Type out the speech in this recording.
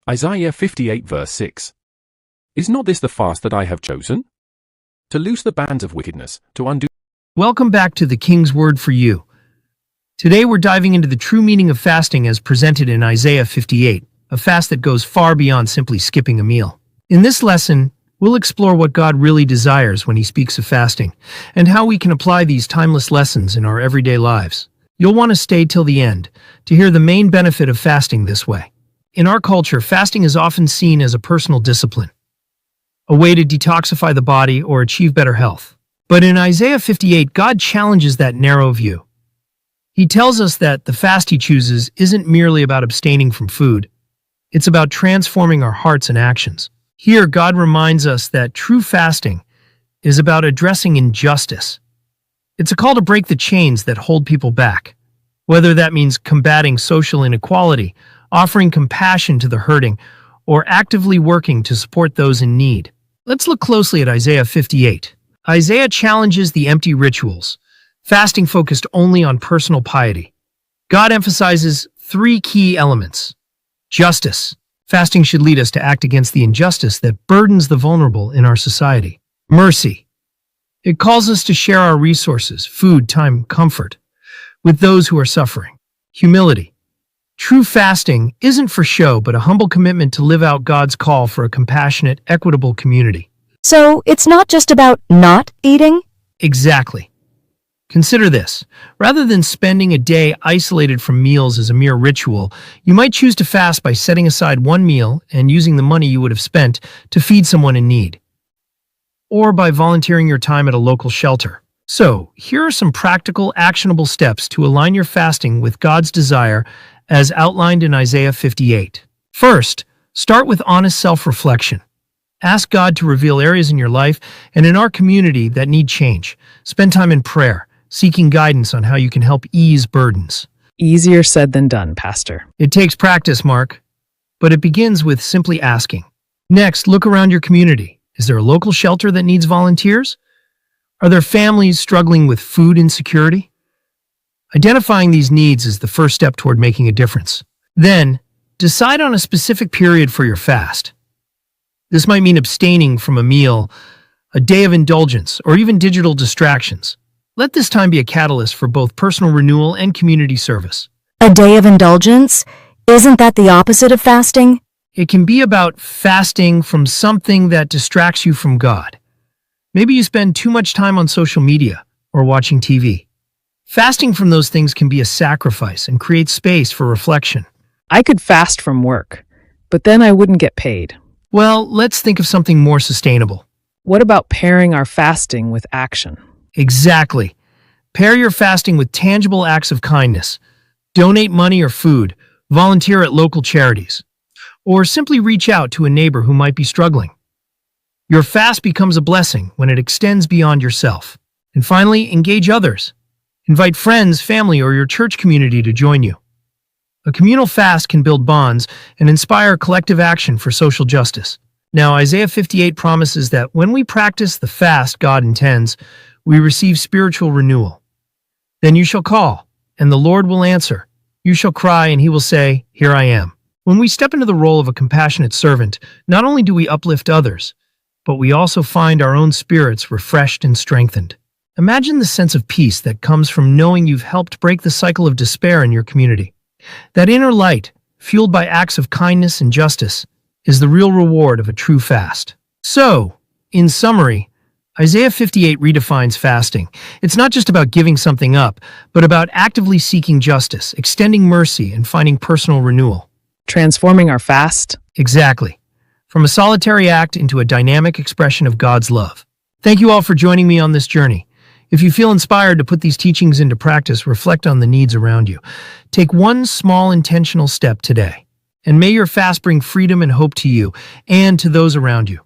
Isaiah 58 verse 6. Is not this the fast that I have chosen? To loose the bands of wickedness, to undo. Welcome back to the King's Word for You. Today we're diving into the true meaning of fasting as presented in Isaiah 58, a fast that goes far beyond simply skipping a meal. In this lesson, we'll explore what God really desires when He speaks of fasting, and how we can apply these timeless lessons in our everyday lives. You'll want to stay till the end to hear the main benefit of fasting this way. In our culture, fasting is often seen as a personal discipline, a way to detoxify the body or achieve better health. But in Isaiah 58, God challenges that narrow view. He tells us that the fast He chooses isn't merely about abstaining from food. It's about transforming our hearts and actions. Here, God reminds us that true fasting is about addressing injustice. It's a call to break the chains that hold people back, whether that means combating social inequality, offering compassion to the hurting, or actively working to support those in need. Let's look closely at Isaiah 58. Isaiah challenges the empty rituals, fasting focused only on personal piety. God emphasizes three key elements. Justice. Fasting should lead us to act against the injustice that burdens the vulnerable in our society. Mercy. It calls us to share our resources, food, time, comfort, with those who are suffering. Humility. True fasting isn't for show, but a humble commitment to live out God's call for a compassionate, equitable community. So it's not just about not eating? Exactly. Consider this. Rather than spending a day isolated from meals as a mere ritual, you might choose to fast by setting aside one meal and using the money you would have spent to feed someone in need, or by volunteering your time at a local shelter. So, here are some practical, actionable steps to align your fasting with God's desire as outlined in Isaiah 58. First, start with honest self-reflection. Ask God to reveal areas in your life and in our community that need change. Spend time in prayer, seeking guidance on how you can help ease burdens. Easier said than done, Pastor. It takes practice, Mark, but it begins with simply asking. Next, look around your community. Is there a local shelter that needs volunteers? Are there families struggling with food insecurity? Identifying these needs is the first step toward making a difference. Then, decide on a specific period for your fast. This might mean abstaining from a meal, a day of indulgence, or even digital distractions. Let this time be a catalyst for both personal renewal and community service. A day of indulgence? Isn't that the opposite of fasting? It can be about fasting from something that distracts you from God. Maybe you spend too much time on social media or watching TV. Fasting from those things can be a sacrifice and create space for reflection. I could fast from work, but then I wouldn't get paid. Well, let's think of something more sustainable. What about pairing our fasting with action? Exactly. Pair your fasting with tangible acts of kindness. Donate money or food, volunteer at local charities, or simply reach out to a neighbor who might be struggling. Your fast becomes a blessing when it extends beyond yourself. And finally, engage others. Invite friends, family, or your church community to join you. A communal fast can build bonds and inspire collective action for social justice. Now, Isaiah 58 promises that when we practice the fast God intends, we receive spiritual renewal. Then you shall call, and the Lord will answer. You shall cry, and He will say, Here I am. When we step into the role of a compassionate servant, not only do we uplift others, but we also find our own spirits refreshed and strengthened. Imagine the sense of peace that comes from knowing you've helped break the cycle of despair in your community. That inner light, fueled by acts of kindness and justice, is the real reward of a true fast. So, in summary, Isaiah 58 redefines fasting. It's not just about giving something up, but about actively seeking justice, extending mercy, and finding personal renewal. Transforming our fast? Exactly. From a solitary act into a dynamic expression of God's love. Thank you all for joining me on this journey. If you feel inspired to put these teachings into practice, reflect on the needs around you. Take one small intentional step today, and may your fast bring freedom and hope to you and to those around you.